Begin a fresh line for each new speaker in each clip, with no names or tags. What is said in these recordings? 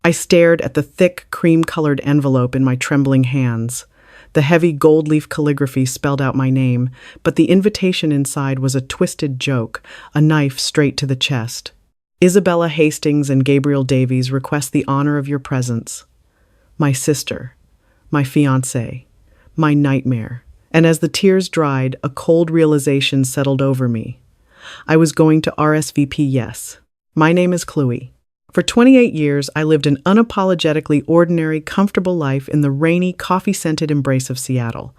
I stared at the thick, cream-colored envelope in my trembling hands. The heavy gold leaf calligraphy spelled out my name, but the invitation inside was a twisted joke, a knife straight to the chest. Isabella Hastings and Gabriel Davies request the honor of your presence. My sister, my fiancé, my nightmare. And as the tears dried, a cold realization settled over me. I was going to RSVP yes. My name is Chloe. For 28 years, I lived an unapologetically ordinary, comfortable life in the rainy, coffee-scented embrace of Seattle.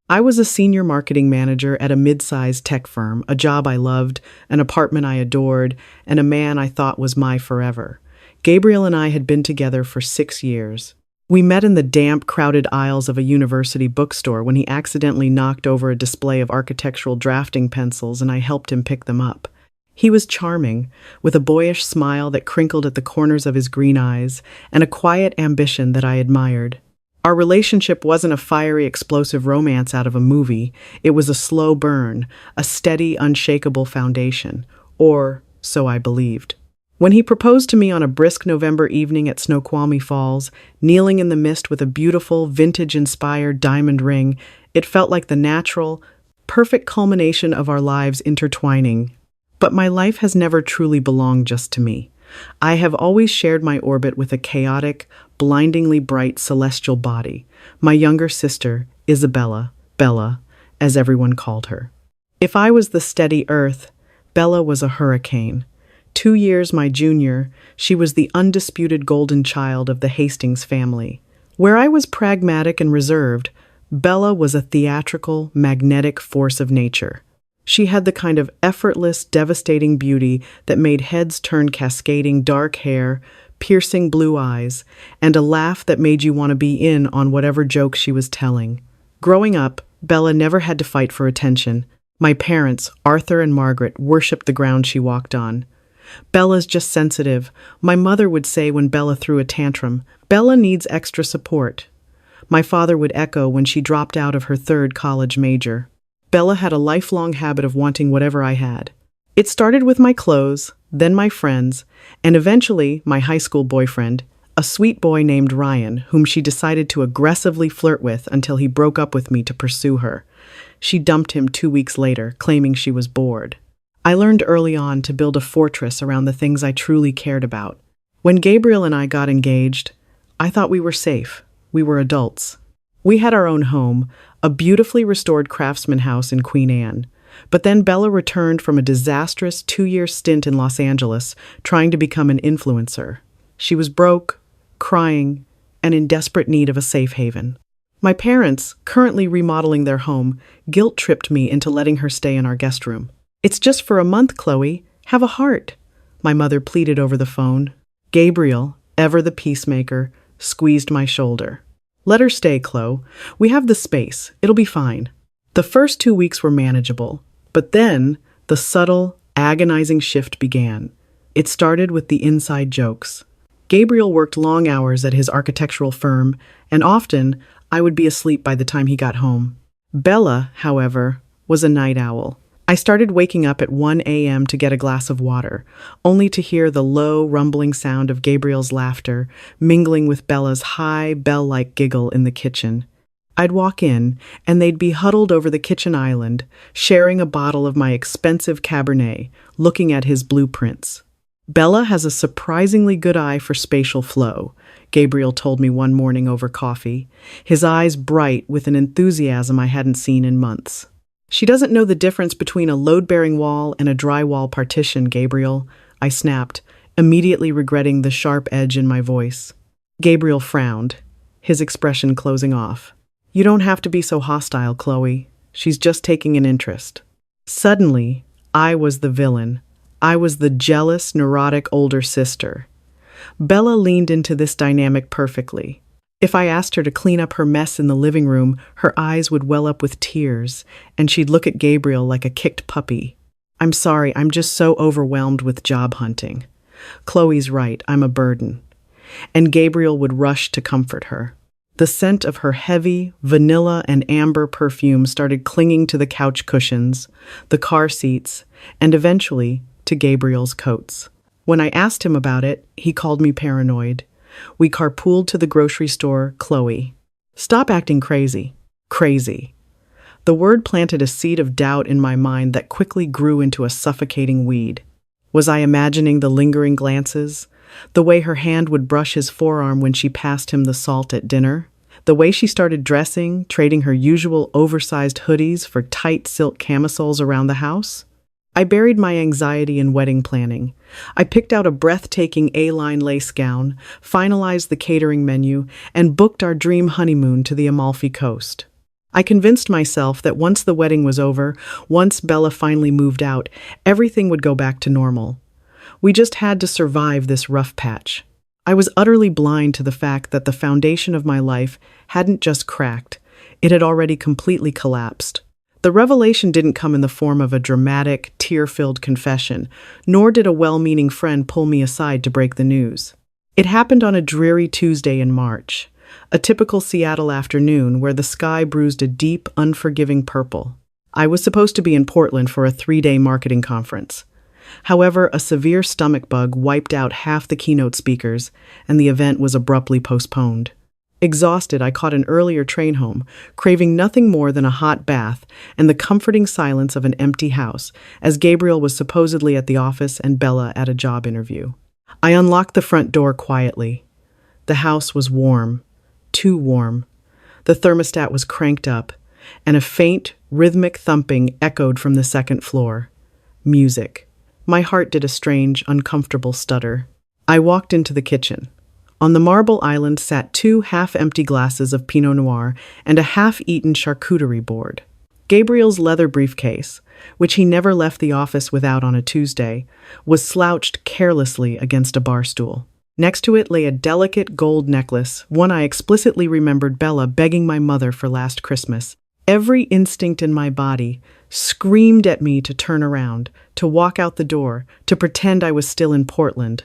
I was a senior marketing manager at a mid-sized tech firm, a job I loved, an apartment I adored, and a man I thought was my forever. Gabriel and I had been together for 6 years. We met in the damp, crowded aisles of a university bookstore when he accidentally knocked over a display of architectural drafting pencils and I helped him pick them up. He was charming, with a boyish smile that crinkled at the corners of his green eyes and a quiet ambition that I admired. Our relationship wasn't a fiery, explosive romance out of a movie. It was a slow burn, a steady, unshakable foundation. Or so I believed. When he proposed to me on a brisk November evening at Snoqualmie Falls, kneeling in the mist with a beautiful, vintage-inspired diamond ring, it felt like the natural, perfect culmination of our lives intertwining. But my life has never truly belonged just to me. I have always shared my orbit with a chaotic, blindingly bright celestial body, my younger sister, Isabella, Bella, as everyone called her. If I was the steady earth, Bella was a hurricane. 2 years my junior, she was the undisputed golden child of the Hastings family. Where I was pragmatic and reserved, Bella was a theatrical, magnetic force of nature. She had the kind of effortless, devastating beauty that made heads turn cascading dark hair, piercing blue eyes, and a laugh that made you want to be in on whatever joke she was telling. Growing up, Bella never had to fight for attention. My parents, Arthur and Margaret, worshipped the ground she walked on. Bella's just sensitive. My mother would say when Bella threw a tantrum, Bella needs extra support. My father would echo when she dropped out of her 3rd college major. Bella had a lifelong habit of wanting whatever I had. It started with my clothes, then my friends, and eventually my high school boyfriend, a sweet boy named Ryan, whom she decided to aggressively flirt with until he broke up with me to pursue her. She dumped him 2 weeks later, claiming she was bored. I learned early on to build a fortress around the things I truly cared about. When Gabriel and I got engaged, I thought we were safe. We were adults. We had our own home, a beautifully restored craftsman house in Queen Anne. But then Bella returned from a disastrous 2-year stint in Los Angeles, trying to become an influencer. She was broke, crying, and in desperate need of a safe haven. My parents, currently remodeling their home, guilt-tripped me into letting her stay in our guest room. "It's just for a month, Chloe. Have a heart," my mother pleaded over the phone. Gabriel, ever the peacemaker, squeezed my shoulder. "Let her stay, Chloe. We have the space. It'll be fine." The first 2 weeks were manageable, but then the subtle, agonizing shift began. It started with the inside jokes. Gabriel worked long hours at his architectural firm, and often I would be asleep by the time he got home. Bella, however, was a night owl. I started waking up at 1 a.m. to get a glass of water, only to hear the low, rumbling sound of Gabriel's laughter mingling with Bella's high, bell-like giggle in the kitchen. I'd walk in, and they'd be huddled over the kitchen island, sharing a bottle of my expensive Cabernet, looking at his blueprints. "Bella has a surprisingly good eye for spatial flow," Gabriel told me one morning over coffee, his eyes bright with an enthusiasm I hadn't seen in months. "She doesn't know the difference between a load-bearing wall and a drywall partition, Gabriel," I snapped, immediately regretting the sharp edge in my voice. Gabriel frowned, his expression closing off. "You don't have to be so hostile, Chloe. She's just taking an interest." Suddenly, I was the villain. I was the jealous, neurotic older sister. Bella leaned into this dynamic perfectly. If I asked her to clean up her mess in the living room, her eyes would well up with tears, and she'd look at Gabriel like a kicked puppy. "I'm sorry, I'm just so overwhelmed with job hunting. Chloe's right, I'm a burden." And Gabriel would rush to comfort her. The scent of her heavy, vanilla and amber perfume started clinging to the couch cushions, the car seats, and eventually to Gabriel's coats. When I asked him about it, he called me paranoid. We carpooled to the grocery store, Chloe. Stop acting crazy. Crazy. The word planted a seed of doubt in my mind that quickly grew into a suffocating weed. Was I imagining the lingering glances? The way her hand would brush his forearm when she passed him the salt at dinner? The way she started dressing, trading her usual oversized hoodies for tight silk camisoles around the house? I buried my anxiety in wedding planning. I picked out a breathtaking A-line lace gown, finalized the catering menu, and booked our dream honeymoon to the Amalfi Coast. I convinced myself that once the wedding was over, once Bella finally moved out, everything would go back to normal. We just had to survive this rough patch. I was utterly blind to the fact that the foundation of my life hadn't just cracked, it had already completely collapsed. The revelation didn't come in the form of a dramatic, tear-filled confession, nor did a well-meaning friend pull me aside to break the news. It happened on a dreary Tuesday in March, a typical Seattle afternoon where the sky bruised a deep, unforgiving purple. I was supposed to be in Portland for a 3-day marketing conference. However, a severe stomach bug wiped out half the keynote speakers, and the event was abruptly postponed. Exhausted, I caught an earlier train home, craving nothing more than a hot bath and the comforting silence of an empty house, as Gabriel was supposedly at the office and Bella at a job interview. I unlocked the front door quietly. The house was warm, too warm. The thermostat was cranked up, and a faint, rhythmic thumping echoed from the second floor. Music. My heart did a strange, uncomfortable stutter. I walked into the kitchen. On the marble island sat 2 half-empty glasses of Pinot Noir and a half-eaten charcuterie board. Gabriel's leather briefcase, which he never left the office without on a Tuesday, was slouched carelessly against a bar stool. Next to it lay a delicate gold necklace, one I explicitly remembered Bella begging my mother for last Christmas. Every instinct in my body screamed at me to turn around, to walk out the door, to pretend I was still in Portland.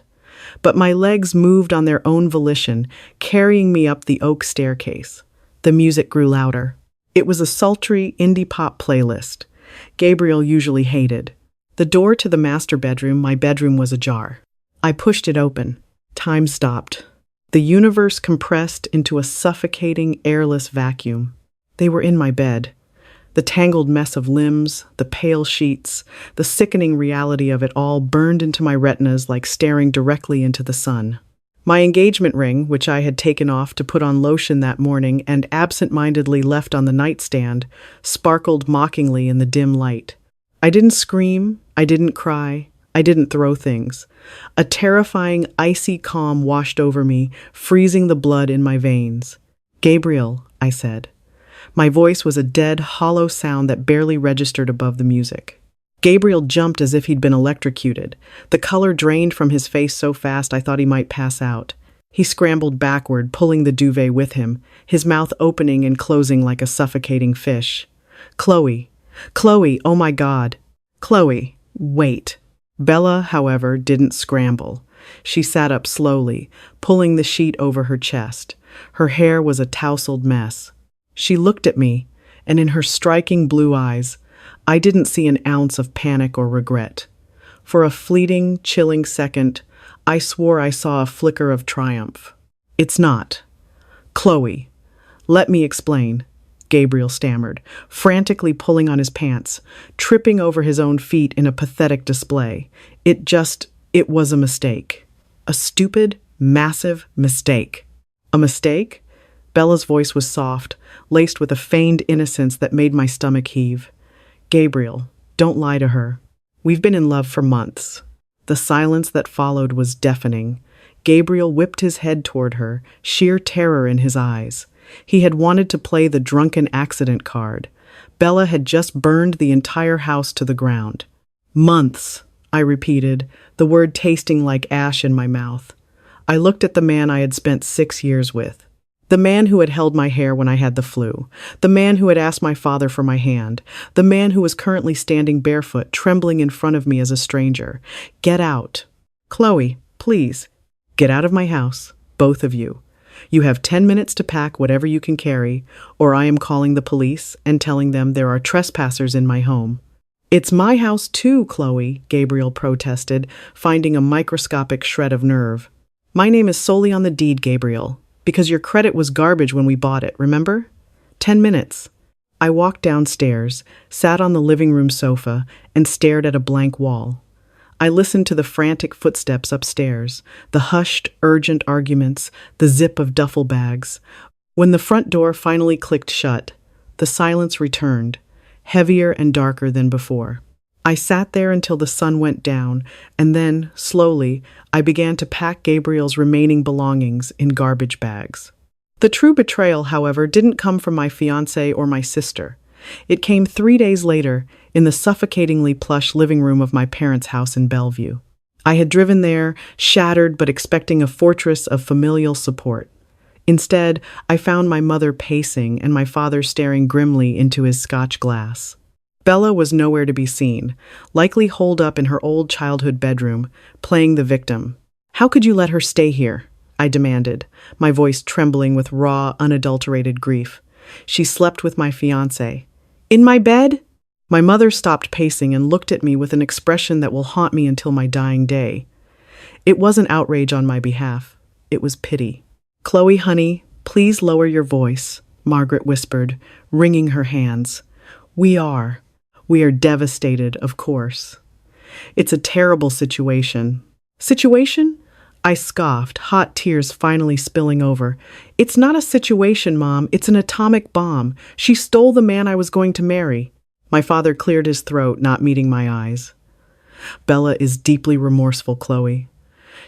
But my legs moved on their own volition, carrying me up the oak staircase. The music grew louder. It was a sultry indie pop playlist Gabriel usually hated. The door to the master bedroom, my bedroom, was ajar. I pushed it open. Time stopped. The universe compressed into a suffocating, airless vacuum. They were in my bed. The tangled mess of limbs, the pale sheets, the sickening reality of it all burned into my retinas like staring directly into the sun. My engagement ring, which I had taken off to put on lotion that morning and absent-mindedly left on the nightstand, sparkled mockingly in the dim light. I didn't scream, I didn't cry, I didn't throw things. A terrifying, icy calm washed over me, freezing the blood in my veins. "Gabriel," I said. My voice was a dead, hollow sound that barely registered above the music. Gabriel jumped as if he'd been electrocuted. The color drained from his face so fast I thought he might pass out. He scrambled backward, pulling the duvet with him, his mouth opening and closing like a suffocating fish. "Chloe! Chloe, oh my God! Chloe, wait!" Bella, however, didn't scramble. She sat up slowly, pulling the sheet over her chest. Her hair was a tousled mess. She looked at me, and in her striking blue eyes, I didn't see an ounce of panic or regret. For a fleeting, chilling second, I swore I saw a flicker of triumph. "It's not. Chloe, let me explain," Gabriel stammered, frantically pulling on his pants, tripping over his own feet in a pathetic display. It was a mistake. A stupid, massive mistake. A mistake? Bella's voice was soft, laced with a feigned innocence that made my stomach heave. "Gabriel, don't lie to her. We've been in love for months." The silence that followed was deafening. Gabriel whipped his head toward her, sheer terror in his eyes. He had wanted to play the drunken accident card. Bella had just burned the entire house to the ground. "Months," I repeated, the word tasting like ash in my mouth. I looked at the man I had spent 6 years with. The man who had held my hair when I had the flu. The man who had asked my father for my hand. The man who was currently standing barefoot, trembling in front of me as a stranger. "Get out. Chloe, please. Get out of my house, both of you. You have 10 minutes to pack whatever you can carry, or I am calling the police and telling them there are trespassers in my home." "It's my house too, Chloe," Gabriel protested, finding a microscopic shred of nerve. My name is solely on the deed, Gabriel, because your credit was garbage when we bought it, remember? 10 minutes. I walked downstairs, sat on the living room sofa, and stared at a blank wall. I listened to the frantic footsteps upstairs, the hushed, urgent arguments, the zip of duffel bags. When the front door finally clicked shut, the silence returned, heavier and darker than before. I sat there until the sun went down, and then, slowly, I began to pack Gabriel's remaining belongings in garbage bags. The true betrayal, however, didn't come from my fiancé or my sister. It came 3 days later in the suffocatingly plush living room of my parents' house in Bellevue. I had driven there, shattered but expecting a fortress of familial support. Instead, I found my mother pacing and my father staring grimly into his Scotch glass. Bella was nowhere to be seen, likely holed up in her old childhood bedroom, playing the victim. "How could you let her stay here?" I demanded, my voice trembling with raw, unadulterated grief. "She slept with my fiancé." "In my bed?" My mother stopped pacing and looked at me with an expression that will haunt me until my dying day. It wasn't outrage on my behalf. It was pity. "Chloe, honey, please lower your voice," Margaret whispered, wringing her hands. We are devastated, of course. It's a terrible situation." "Situation?" I scoffed, hot tears finally spilling over. "It's not a situation, Mom. It's an atomic bomb. She stole the man I was going to marry." My father cleared his throat, not meeting my eyes. "Bella is deeply remorseful, Chloe.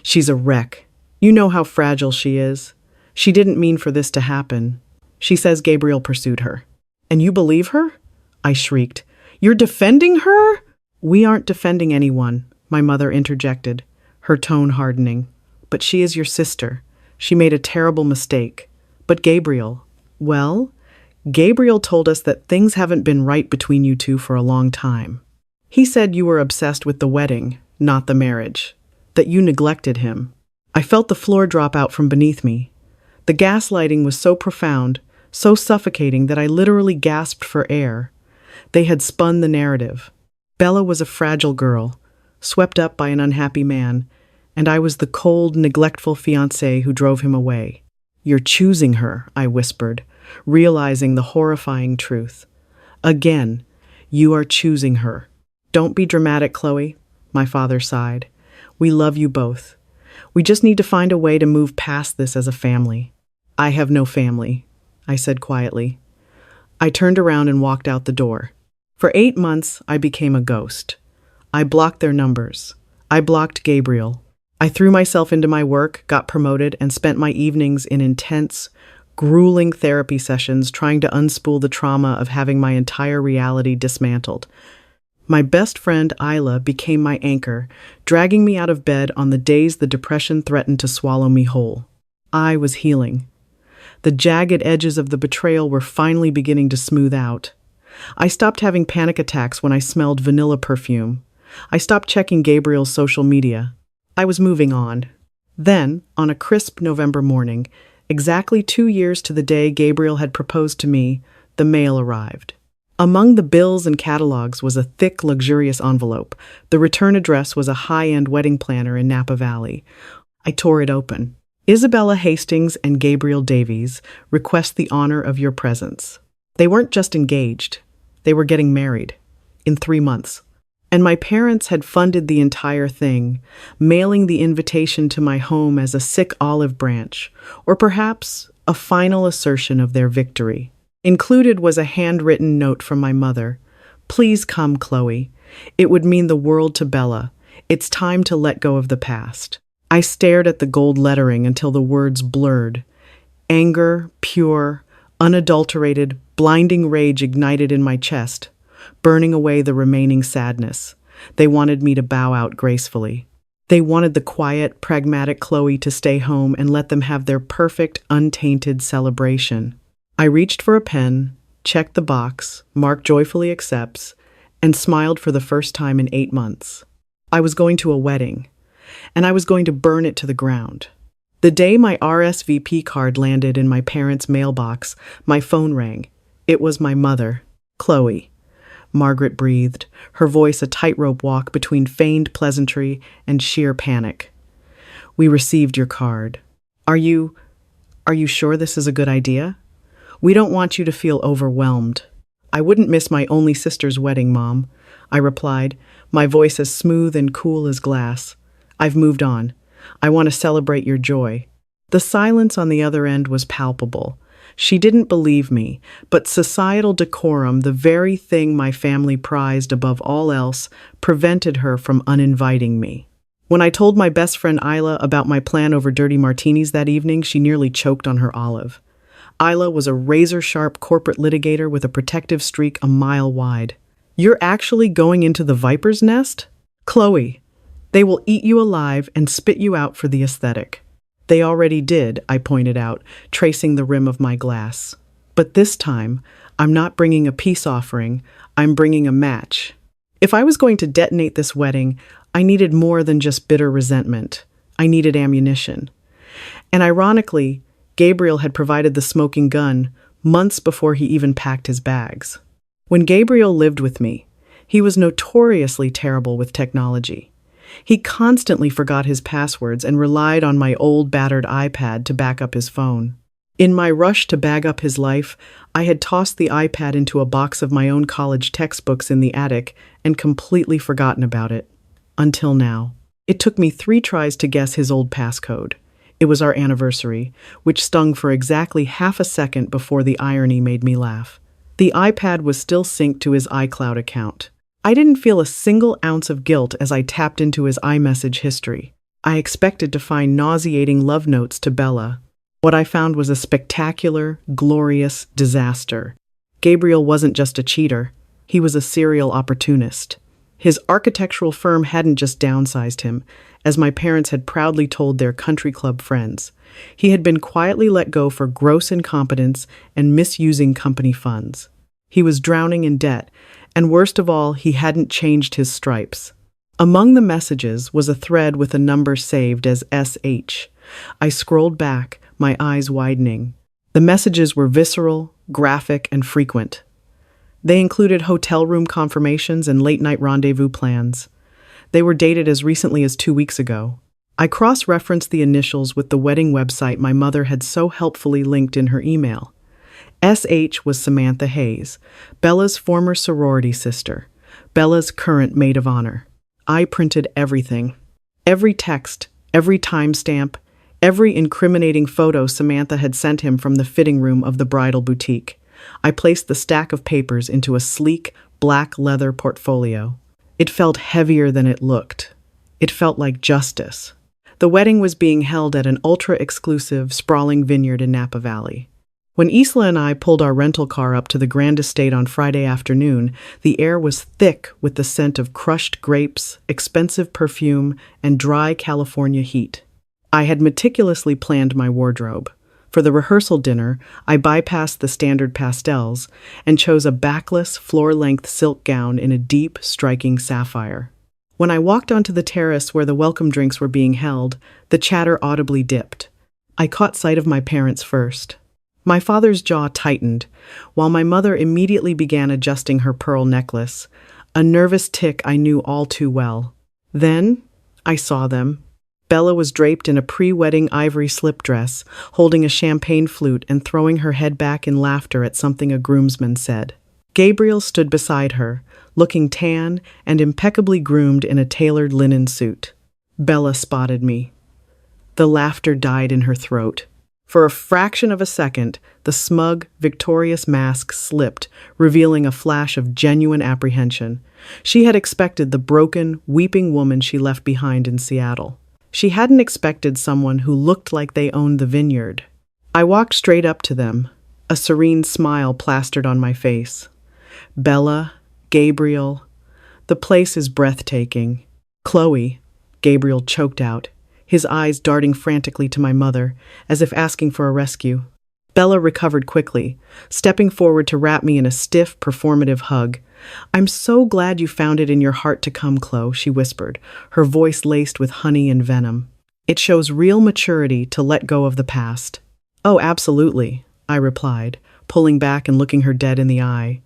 She's a wreck. You know how fragile she is. She didn't mean for this to happen. She says Gabriel pursued her." "And you believe her?" I shrieked. "You're defending her?" "We aren't defending anyone," my mother interjected, her tone hardening. "But she is your sister. She made a terrible mistake. But Gabriel, well, Gabriel told us that things haven't been right between you two for a long time. He said you were obsessed with the wedding, not the marriage, that you neglected him." I felt the floor drop out from beneath me. The gaslighting was so profound, so suffocating that I literally gasped for air. They had spun the narrative. Bella was a fragile girl, swept up by an unhappy man, and I was the cold, neglectful fiancé who drove him away. "You're choosing her," I whispered, realizing the horrifying truth. "Again, you are choosing her." "Don't be dramatic, Chloe," my father sighed. "We love you both. We just need to find a way to move past this as a family." "I have no family," I said quietly. I turned around and walked out the door. For 8 months, I became a ghost. I blocked their numbers. I blocked Gabriel. I threw myself into my work, got promoted, and spent my evenings in intense, grueling therapy sessions trying to unspool the trauma of having my entire reality dismantled. My best friend, Isla, became my anchor, dragging me out of bed on the days the depression threatened to swallow me whole. I was healing. The jagged edges of the betrayal were finally beginning to smooth out. I stopped having panic attacks when I smelled vanilla perfume. I stopped checking Gabriel's social media. I was moving on. Then, on a crisp November morning, exactly 2 years to the day Gabriel had proposed to me, the mail arrived. Among the bills and catalogs was a thick, luxurious envelope. The return address was a high-end wedding planner in Napa Valley. I tore it open. "Isabella Hastings and Gabriel Davies request the honor of your presence." They weren't just engaged. They were getting married. In 3 months. And my parents had funded the entire thing, mailing the invitation to my home as a sick olive branch, or perhaps a final assertion of their victory. Included was a handwritten note from my mother. "Please come, Chloe. It would mean the world to Bella. It's time to let go of the past." I stared at the gold lettering until the words blurred. Anger, pure, unadulterated, blinding rage ignited in my chest, burning away the remaining sadness. They wanted me to bow out gracefully. They wanted the quiet, pragmatic Chloe to stay home and let them have their perfect, untainted celebration. I reached for a pen, checked the box, marked joyfully accepts, and smiled for the first time in 8 months. I was going to a wedding, and I was going to burn it to the ground. The day my RSVP card landed in my parents' mailbox, my phone rang. It was my mother, Chloe. Margaret breathed, her voice a tightrope walk between feigned pleasantry and sheer panic. We received your card. Are you, are you sure this is a good idea? We don't want you to feel overwhelmed. I wouldn't miss my only sister's wedding, Mom, I replied, my voice as smooth and cool as glass. I've moved on. I want to celebrate your joy. The silence on the other end was palpable. She didn't believe me, but societal decorum, the very thing my family prized above all else, prevented her from uninviting me. When I told my best friend Isla about my plan over dirty martinis that evening, she nearly choked on her olive. Isla was a razor-sharp corporate litigator with a protective streak a mile wide. You're actually going into the viper's nest? Chloe, they will eat you alive and spit you out for the aesthetic. They already did, I pointed out, tracing the rim of my glass. But this time, I'm not bringing a peace offering, I'm bringing a match. If I was going to detonate this wedding, I needed more than just bitter resentment. I needed ammunition. And ironically, Gabriel had provided the smoking gun months before he even packed his bags. When Gabriel lived with me, he was notoriously terrible with technology. He constantly forgot his passwords and relied on my old battered iPad to back up his phone. In my rush to bag up his life, I had tossed the iPad into a box of my own college textbooks in the attic and completely forgotten about it. Until now. It took me 3 tries to guess his old passcode. It was our anniversary, which stung for exactly half a second before the irony made me laugh. The iPad was still synced to his iCloud account. I didn't feel a single ounce of guilt as I tapped into his iMessage history. I expected to find nauseating love notes to Bella. What I found was a spectacular, glorious disaster. Gabriel wasn't just a cheater. He was a serial opportunist. His architectural firm hadn't just downsized him, as my parents had proudly told their country club friends. He had been quietly let go for gross incompetence and misusing company funds. He was drowning in debt, and worst of all, he hadn't changed his stripes. Among the messages was a thread with a number saved as SH. I scrolled back, my eyes widening. The messages were visceral, graphic, and frequent. They included hotel room confirmations and late-night rendezvous plans. They were dated as recently as 2 weeks ago. I cross-referenced the initials with the wedding website my mother had so helpfully linked in her email. SH was Samantha Hayes, Bella's former sorority sister, Bella's current maid of honor. I printed everything. Every text, every timestamp, every incriminating photo Samantha had sent him from the fitting room of the bridal boutique. I placed the stack of papers into a sleek, black leather portfolio. It felt heavier than it looked. It felt like justice. The wedding was being held at an ultra-exclusive, sprawling vineyard in Napa Valley. When Isla and I pulled our rental car up to the grand estate on Friday afternoon, the air was thick with the scent of crushed grapes, expensive perfume, and dry California heat. I had meticulously planned my wardrobe. For the rehearsal dinner, I bypassed the standard pastels and chose a backless, floor-length silk gown in a deep, striking sapphire. When I walked onto the terrace where the welcome drinks were being held, the chatter audibly dipped. I caught sight of my parents first. My father's jaw tightened, while my mother immediately began adjusting her pearl necklace, a nervous tic I knew all too well. Then, I saw them. Bella was draped in a pre-wedding ivory slip dress, holding a champagne flute and throwing her head back in laughter at something a groomsman said. Gabriel stood beside her, looking tan and impeccably groomed in a tailored linen suit. Bella spotted me. The laughter died in her throat. For a fraction of a second, the smug, victorious mask slipped, revealing a flash of genuine apprehension. She had expected the broken, weeping woman she left behind in Seattle. She hadn't expected someone who looked like they owned the vineyard. I walked straight up to them, a serene smile plastered on my face. Bella, Gabriel, the place is breathtaking. Chloe, Gabriel choked out, his eyes darting frantically to my mother, as if asking for a rescue. Bella recovered quickly, stepping forward to wrap me in a stiff, performative hug. "I'm so glad you found it in your heart to come, Chloe," she whispered, her voice laced with honey and venom. "It shows real maturity to let go of the past." "Oh, absolutely," I replied, pulling back and looking her dead in the eye.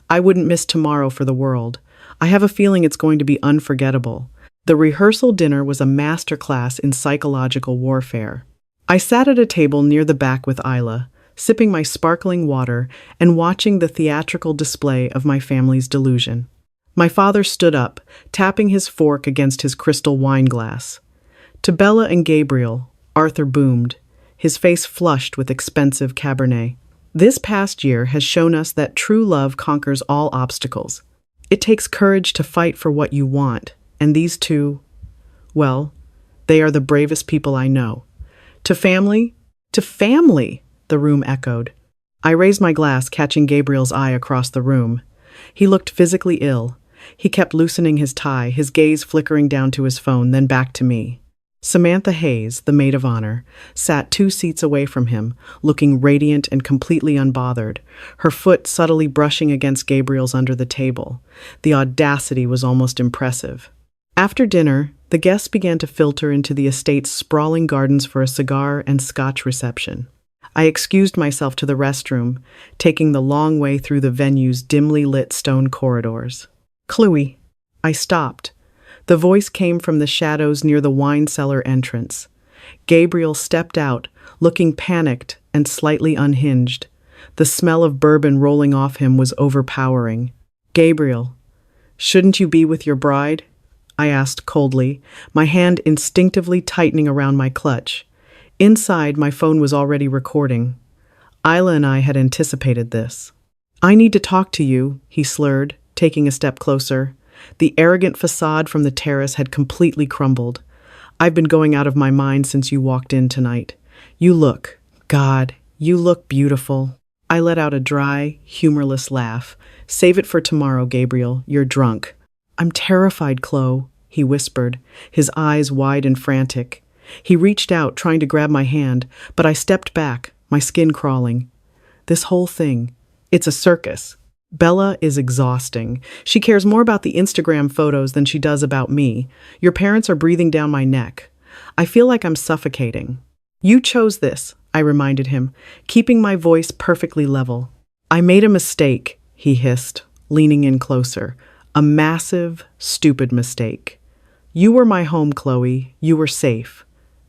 "I wouldn't miss tomorrow for the world. I have a feeling it's going to be unforgettable." The rehearsal dinner was a masterclass in psychological warfare. I sat at a table near the back with Isla, sipping my sparkling water and watching the theatrical display of my family's delusion. My father stood up, tapping his fork against his crystal wine glass. To Bella and Gabriel, Arthur boomed, his face flushed with expensive Cabernet. This past year has shown us that true love conquers all obstacles. It takes courage to fight for what you want, and these two, well, they are the bravest people I know. To family, the room echoed. I raised my glass, catching Gabriel's eye across the room. He looked physically ill. He kept loosening his tie, his gaze flickering down to his phone, then back to me. Samantha Hayes, the maid of honor, sat 2 seats away from him, looking radiant and completely unbothered, her foot subtly brushing against Gabriel's under the table. The audacity was almost impressive. After dinner, the guests began to filter into the estate's sprawling gardens for a cigar and scotch reception. I excused myself to the restroom, taking the long way through the venue's dimly lit stone corridors. Chloe. I stopped. The voice came from the shadows near the wine cellar entrance. Gabriel stepped out, looking panicked and slightly unhinged. The smell of bourbon rolling off him was overpowering. Gabriel, shouldn't you be with your bride? I asked coldly, my hand instinctively tightening around my clutch. Inside, my phone was already recording. Isla and I had anticipated this. I need to talk to you, he slurred, taking a step closer. The arrogant facade from the terrace had completely crumbled. I've been going out of my mind since you walked in tonight. You look beautiful. I let out a dry, humorless laugh. Save it for tomorrow, Gabriel. You're drunk. I'm terrified, Chloe, he whispered, his eyes wide and frantic. He reached out, trying to grab my hand, but I stepped back, my skin crawling. This whole thing, it's a circus. Bella is exhausting. She cares more about the Instagram photos than she does about me. Your parents are breathing down my neck. I feel like I'm suffocating. You chose this, I reminded him, keeping my voice perfectly level. I made a mistake, he hissed, leaning in closer. A massive, stupid mistake. You were my home, Chloe. You were safe.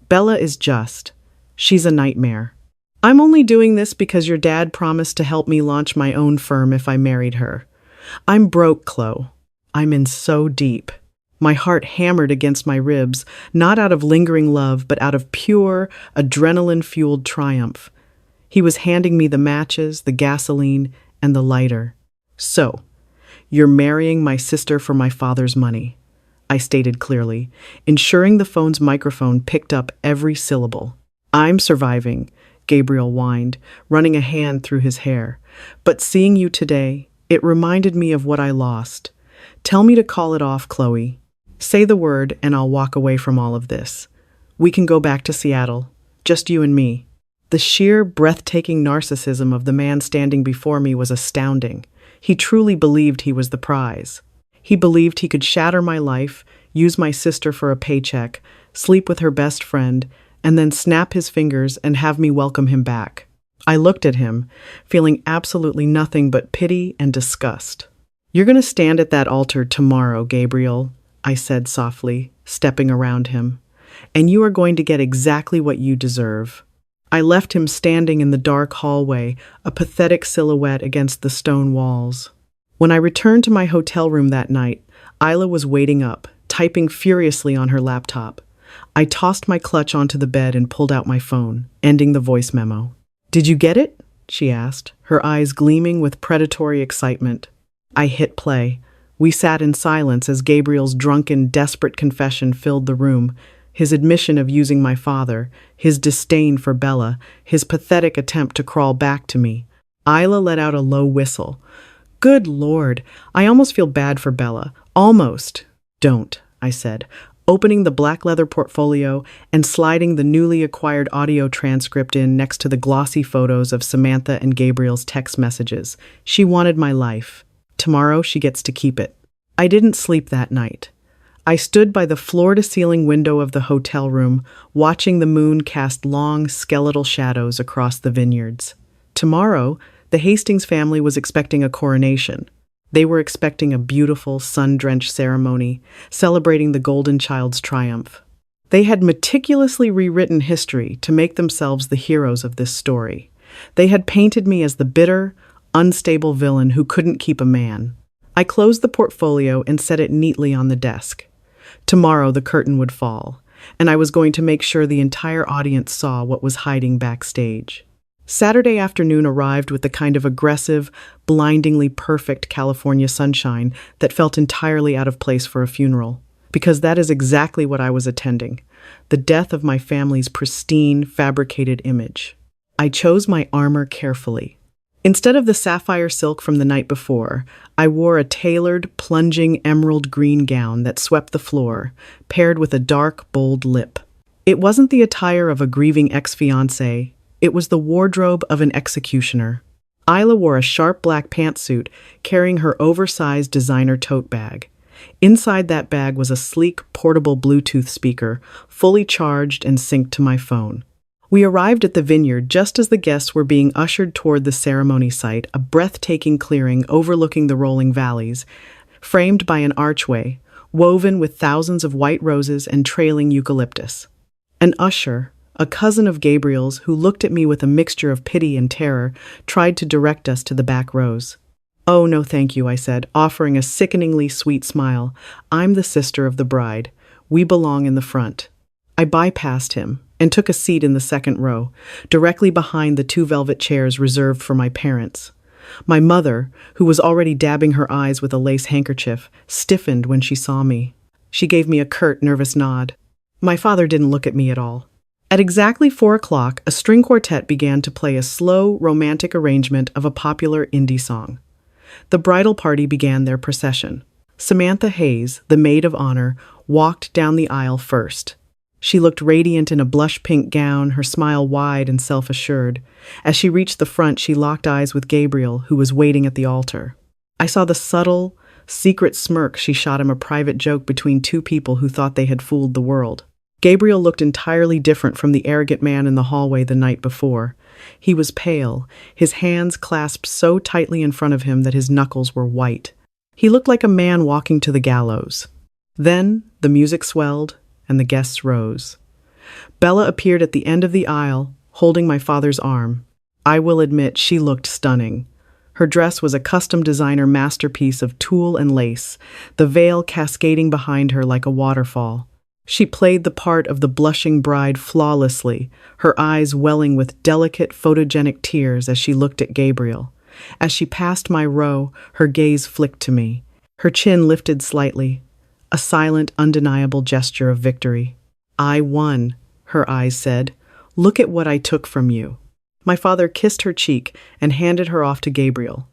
Bella is just. She's a nightmare. I'm only doing this because your dad promised to help me launch my own firm if I married her. I'm broke, Chloe. I'm in so deep. My heart hammered against my ribs, not out of lingering love, but out of pure, adrenaline-fueled triumph. He was handing me the matches, the gasoline, and the lighter. So, you're marrying my sister for my father's money, I stated clearly, ensuring the phone's microphone picked up every syllable. I'm surviving, Gabriel whined, running a hand through his hair. But seeing you today, it reminded me of what I lost. Tell me to call it off, Chloe. Say the word and I'll walk away from all of this. We can go back to Seattle, just you and me. The sheer, breathtaking narcissism of the man standing before me was astounding. He truly believed he was the prize. He believed he could shatter my life, use my sister for a paycheck, sleep with her best friend, and then snap his fingers and have me welcome him back. I looked at him, feeling absolutely nothing but pity and disgust. You're going to stand at that altar tomorrow, Gabriel, I said softly, stepping around him. And you are going to get exactly what you deserve. I left him standing in the dark hallway, a pathetic silhouette against the stone walls. When I returned to my hotel room that night, Isla was waiting up, typing furiously on her laptop. I tossed my clutch onto the bed and pulled out my phone, ending the voice memo. Did you get it? She asked, her eyes gleaming with predatory excitement. I hit play. We sat in silence as Gabriel's drunken, desperate confession filled the room. His admission of using my father, his disdain for Bella, his pathetic attempt to crawl back to me. Isla let out a low whistle. Good Lord, I almost feel bad for Bella. Almost. Don't, I said, opening the black leather portfolio and sliding the newly acquired audio transcript in next to the glossy photos of Samantha and Gabriel's text messages. She wanted my life. Tomorrow she gets to keep it. I didn't sleep that night. I stood by the floor-to-ceiling window of the hotel room, watching the moon cast long, skeletal shadows across the vineyards. Tomorrow, the Hastings family was expecting a coronation. They were expecting a beautiful, sun-drenched ceremony, celebrating the golden child's triumph. They had meticulously rewritten history to make themselves the heroes of this story. They had painted me as the bitter, unstable villain who couldn't keep a man. I closed the portfolio and set it neatly on the desk. Tomorrow the curtain would fall, and I was going to make sure the entire audience saw what was hiding backstage. Saturday afternoon arrived with the kind of aggressive, blindingly perfect California sunshine that felt entirely out of place for a funeral. Because that is exactly what I was attending, the death of my family's pristine, fabricated image. I chose my armor carefully. Instead of the sapphire silk from the night before, I wore a tailored, plunging emerald green gown that swept the floor, paired with a dark, bold lip. It wasn't the attire of a grieving ex-fiancé, it was the wardrobe of an executioner. Isla wore a sharp black pantsuit, carrying her oversized designer tote bag. Inside that bag was a sleek, portable Bluetooth speaker, fully charged and synced to my phone. We arrived at the vineyard just as the guests were being ushered toward the ceremony site, a breathtaking clearing overlooking the rolling valleys, framed by an archway, woven with thousands of white roses and trailing eucalyptus. An usher, a cousin of Gabriel's who looked at me with a mixture of pity and terror, tried to direct us to the back rows. "Oh, no thank you," I said, offering a sickeningly sweet smile. "I'm the sister of the bride. We belong in the front." I bypassed him and took a seat in the second row, directly behind the two velvet chairs reserved for my parents. My mother, who was already dabbing her eyes with a lace handkerchief, stiffened when she saw me. She gave me a curt, nervous nod. My father didn't look at me at all. At exactly 4 o'clock, a string quartet began to play a slow, romantic arrangement of a popular indie song. The bridal party began their procession. Samantha Hayes, the maid of honor, walked down the aisle first. She looked radiant in a blush-pink gown, her smile wide and self-assured. As she reached the front, she locked eyes with Gabriel, who was waiting at the altar. I saw the subtle, secret smirk she shot him, a private joke between two people who thought they had fooled the world. Gabriel looked entirely different from the arrogant man in the hallway the night before. He was pale, his hands clasped so tightly in front of him that his knuckles were white. He looked like a man walking to the gallows. Then the music swelled, and the guests rose. Bella appeared at the end of the aisle, holding my father's arm. I will admit she looked stunning. Her dress was a custom designer masterpiece of tulle and lace, the veil cascading behind her like a waterfall. She played the part of the blushing bride flawlessly, her eyes welling with delicate, photogenic tears as she looked at Gabriel. As she passed my row, her gaze flicked to me. Her chin lifted slightly, a silent, undeniable gesture of victory. "I won," her eyes said. "Look at what I took from you." My father kissed her cheek and handed her off to Gabriel.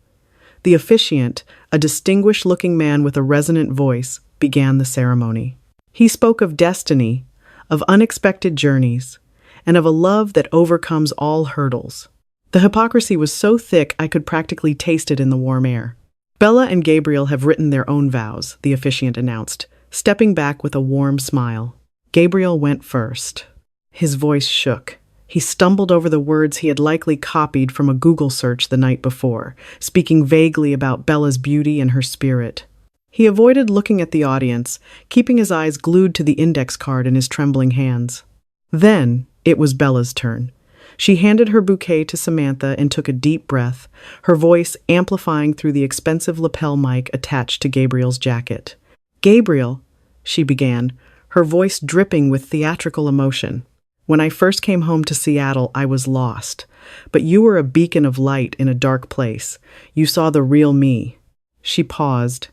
The officiant, a distinguished-looking man with a resonant voice, began the ceremony. He spoke of destiny, of unexpected journeys, and of a love that overcomes all hurdles. The hypocrisy was so thick I could practically taste it in the warm air. "Bella and Gabriel have written their own vows," the officiant announced, stepping back with a warm smile. Gabriel went first. His voice shook. He stumbled over the words he had likely copied from a Google search the night before, speaking vaguely about Bella's beauty and her spirit. He avoided looking at the audience, keeping his eyes glued to the index card in his trembling hands. Then it was Bella's turn. She handed her bouquet to Samantha and took a deep breath, her voice amplifying through the expensive lapel mic attached to Gabriel's jacket. "Gabriel," she began, her voice dripping with theatrical emotion. "When I first came home to Seattle, I was lost. But you were a beacon of light in a dark place. You saw the real me." She paused,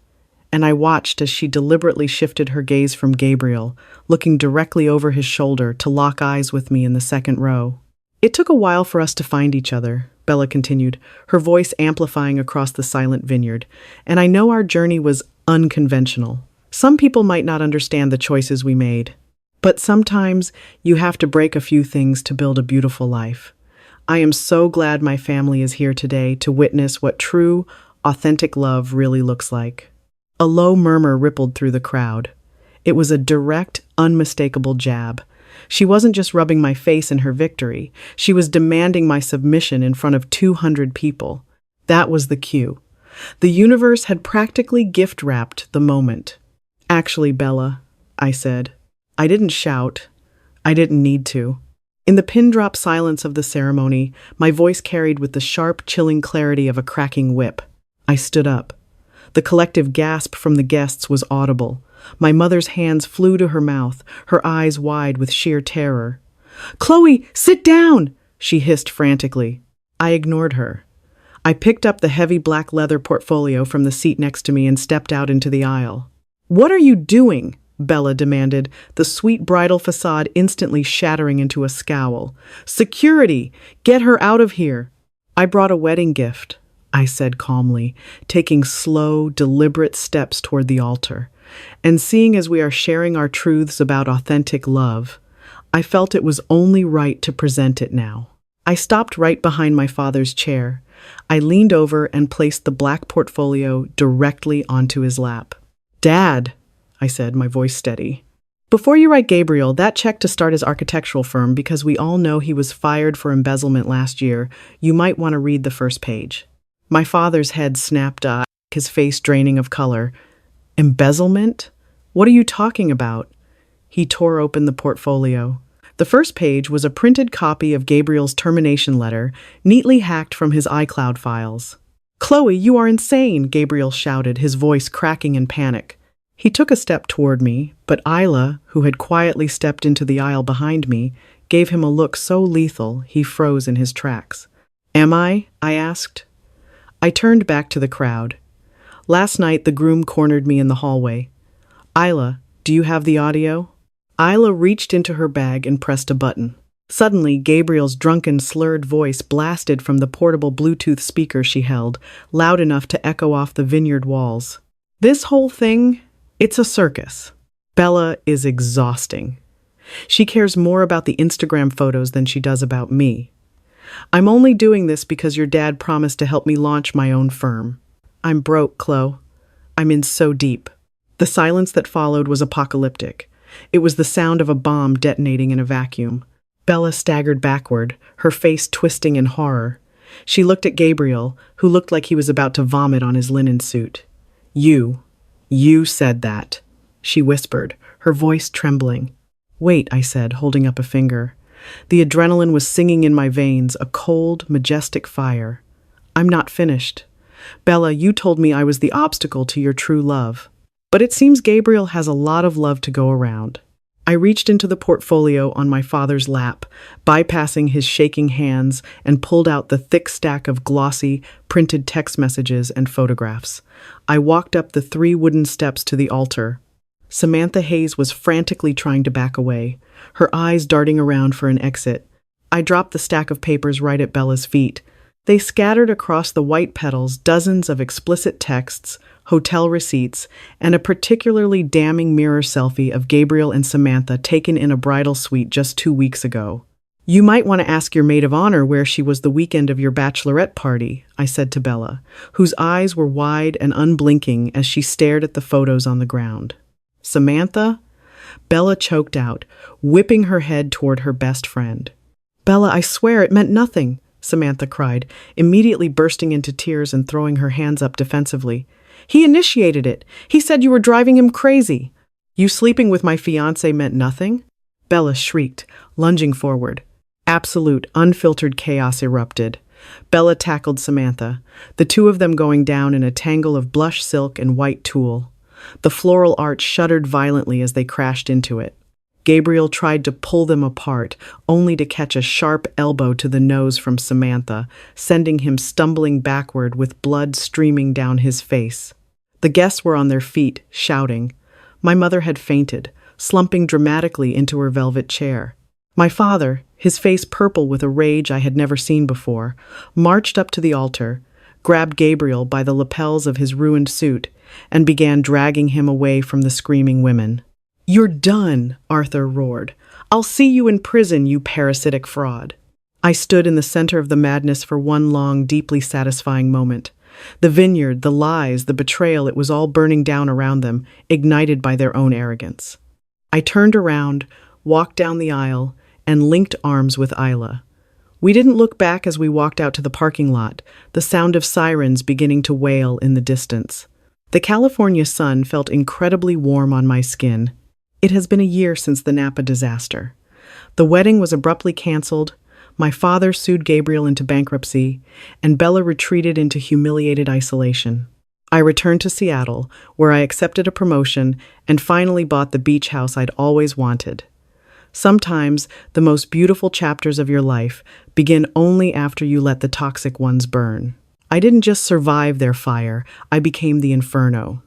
and I watched as she deliberately shifted her gaze from Gabriel, looking directly over his shoulder to lock eyes with me in the second row. "It took a while for us to find each other," Bella continued, her voice amplifying across the silent vineyard, "and I know our journey was unconventional. Some people might not understand the choices we made. But sometimes you have to break a few things to build a beautiful life. I am so glad my family is here today to witness what true, authentic love really looks like." A low murmur rippled through the crowd. It was a direct, unmistakable jab. She wasn't just rubbing my face in her victory. She was demanding my submission in front of 200 people. That was the cue. The universe had practically gift-wrapped the moment. "Actually, Bella," I said. I didn't shout. I didn't need to. In the pin-drop silence of the ceremony, my voice carried with the sharp, chilling clarity of a cracking whip. I stood up. The collective gasp from the guests was audible. My mother's hands flew to her mouth, her eyes wide with sheer terror. "Chloe, sit down!" she hissed frantically. I ignored her. I picked up the heavy black leather portfolio from the seat next to me and stepped out into the aisle. "What are you doing?" Bella demanded, the sweet bridal facade instantly shattering into a scowl. "Security! Get her out of here!" "I brought a wedding gift," I said calmly, taking slow, deliberate steps toward the altar. And seeing as we are sharing our truths about authentic love, I felt it was only right to present it now. I stopped right behind my father's chair. I leaned over and placed the black portfolio directly onto his lap. "Dad," I said, my voice steady. "Before you write Gabriel that check to start his architectural firm, because we all know he was fired for embezzlement last year, you might want to read the first page." My father's head snapped up, his face draining of color. "Embezzlement? What are you talking about?" He tore open the portfolio. The first page was a printed copy of Gabriel's termination letter, neatly hacked from his iCloud files. "Chloe, you are insane!" Gabriel shouted, his voice cracking in panic. He took a step toward me, but Isla, who had quietly stepped into the aisle behind me, gave him a look so lethal he froze in his tracks. "Am I?" I asked. I turned back to the crowd. Last night, the groom cornered me in the hallway. "Isla, do you have the audio?" Isla reached into her bag and pressed a button. Suddenly, Gabriel's drunken, slurred voice blasted from the portable Bluetooth speaker she held, loud enough to echo off the vineyard walls. "This whole thing, it's a circus. Bella is exhausting. She cares more about the Instagram photos than she does about me. I'm only doing this because your dad promised to help me launch my own firm. I'm broke, Chloe. I'm in so deep." The silence that followed was apocalyptic. It was the sound of a bomb detonating in a vacuum. Bella staggered backward, her face twisting in horror. She looked at Gabriel, who looked like he was about to vomit on his linen suit. You said that," she whispered, her voice trembling. "Wait," I said, holding up a finger. The adrenaline was singing in my veins, a cold, majestic fire. "I'm not finished. Bella, you told me I was the obstacle to your true love. But it seems Gabriel has a lot of love to go around." I reached into the portfolio on my father's lap, bypassing his shaking hands, and pulled out the thick stack of glossy, printed text messages and photographs. I walked up the 3 wooden steps to the altar. Samantha Hayes was frantically trying to back away, her eyes darting around for an exit. I dropped the stack of papers right at Bella's feet. They scattered across the white petals dozens of explicit texts, hotel receipts, and a particularly damning mirror selfie of Gabriel and Samantha taken in a bridal suite just 2 weeks ago. "You might want to ask your maid of honor where she was the weekend of your bachelorette party," I said to Bella, whose eyes were wide and unblinking as she stared at the photos on the ground. "Samantha?" Bella choked out, whipping her head toward her best friend. "Bella, I swear it meant nothing," Samantha cried, immediately bursting into tears and throwing her hands up defensively. "He initiated it. He said you were driving him crazy." "You sleeping with my fiancé meant nothing?" Bella shrieked, lunging forward. Absolute, unfiltered chaos erupted. Bella tackled Samantha, the two of them going down in a tangle of blush silk and white tulle. The floral art shuddered violently as they crashed into it. Gabriel tried to pull them apart, only to catch a sharp elbow to the nose from Samantha, sending him stumbling backward with blood streaming down his face. The guests were on their feet, shouting. My mother had fainted, slumping dramatically into her velvet chair. My father, his face purple with a rage I had never seen before, marched up to the altar, grabbed Gabriel by the lapels of his ruined suit, and began dragging him away from the screaming women. "You're done," Arthur roared. "I'll see you in prison, you parasitic fraud." I stood in the center of the madness for one long, deeply satisfying moment. The vineyard, the lies, the betrayal, it was all burning down around them, ignited by their own arrogance. I turned around, walked down the aisle, and linked arms with Isla. We didn't look back as we walked out to the parking lot, the sound of sirens beginning to wail in the distance. The California sun felt incredibly warm on my skin. It has been a year since the Napa disaster. The wedding was abruptly canceled, my father sued Gabriel into bankruptcy, and Bella retreated into humiliated isolation. I returned to Seattle, where I accepted a promotion and finally bought the beach house I'd always wanted. Sometimes the most beautiful chapters of your life begin only after you let the toxic ones burn. I didn't just survive their fire, I became the inferno.